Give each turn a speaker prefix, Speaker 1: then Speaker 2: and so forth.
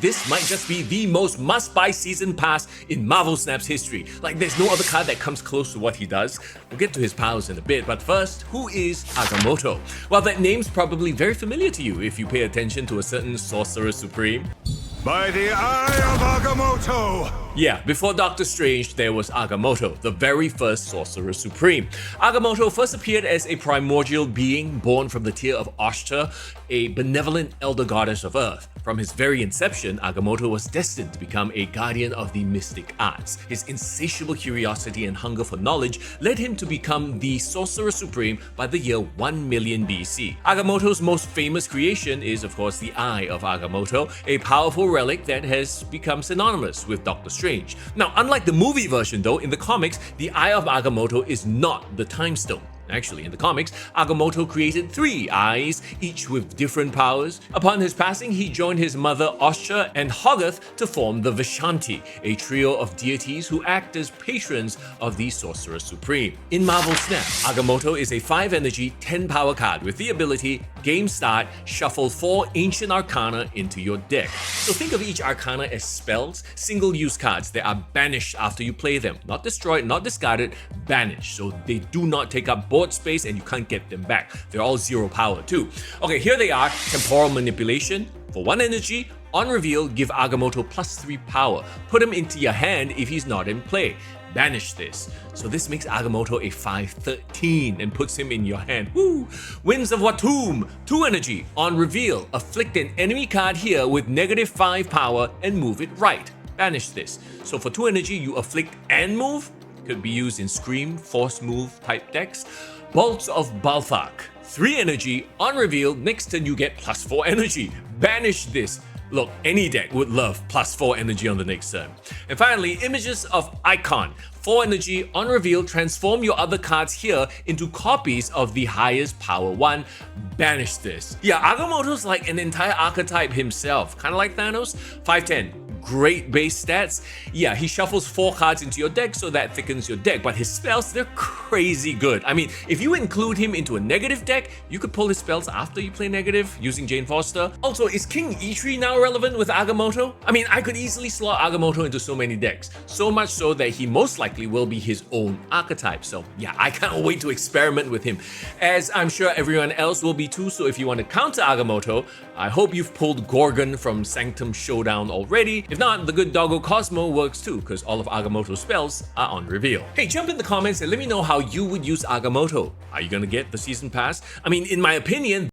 Speaker 1: This might just be the most must-buy season pass in Marvel Snap's history. Like, there's no other card that comes close to what he does. We'll get to his powers in a bit, but first, who is Agamotto? Well, that name's probably very familiar to you if you pay attention to a certain Sorcerer Supreme.
Speaker 2: By the eye of Agamotto!
Speaker 1: Yeah, before Doctor Strange, there was Agamotto, the very first Sorcerer Supreme. Agamotto first appeared as a primordial being born from the tier of Oshta, a benevolent elder goddess of Earth. From his very inception, Agamotto was destined to become a guardian of the mystic arts. His insatiable curiosity and hunger for knowledge led him to become the Sorcerer Supreme by the year 1 million BC. Agamotto's most famous creation is, of course, the Eye of Agamotto, a powerful relic that has become synonymous with Doctor Strange. Now, unlike the movie version though, in the comics, the Eye of Agamotto is not the Time Stone. Actually, in the comics, Agamotto created 3 eyes, each with different powers. Upon his passing, he joined his mother Osha and Hoggoth to form the Vishanti, a trio of deities who act as patrons of the Sorcerer Supreme. In Marvel Snap, Agamotto is a 5-energy, 10-power card with the ability, game start, shuffle 4 ancient arcana into your deck. So think of each arcana as spells, single-use cards that are banished after you play them. Not destroyed, not discarded, banished. So they do not take up board space and you can't get them back. They're all 0 power too. Okay, here they are. Temporal Manipulation. For 1 energy, on reveal, give Agamotto +3 power. Put him into your hand if he's not in play. Banish this. So this makes Agamotto a 5/13 and puts him in your hand. Woo! Winds of Watum, 2 energy. On reveal, afflict an enemy card here with -5 power and move it right. Banish this. So for 2 energy, you afflict and move. Could be used in Scream, Force Move type decks. Bolts of Balthak, 3 energy. On reveal, next turn you get +4 energy. Banish this. Look, any deck would love +4 energy on the next turn. And finally, Images of Icon. 4 energy, on reveal, transform your other cards here into copies of the highest power one. Banish this. Yeah, Agamotto's like an entire archetype himself, kind of like Thanos. 5/10. Great base stats. Yeah, he shuffles 4 cards into your deck, so that thickens your deck, but his spells, they're crazy good. I mean, if you include him into a negative deck, you could pull his spells after you play negative using Jane Foster. Also, is King Eitri now relevant with Agamotto? I mean, I could easily slot Agamotto into so many decks, so much so that he most likely will be his own archetype. So yeah, I can't wait to experiment with him, as I'm sure everyone else will be too. So if you want to counter Agamotto, I hope you've pulled Gorgon from Sanctum Showdown already. If not, the good doggo Cosmo works too, because all of Agamotto's spells are on reveal. Hey, jump in the comments and let me know how you would use Agamotto. Are you gonna get the season pass? I mean, in my opinion,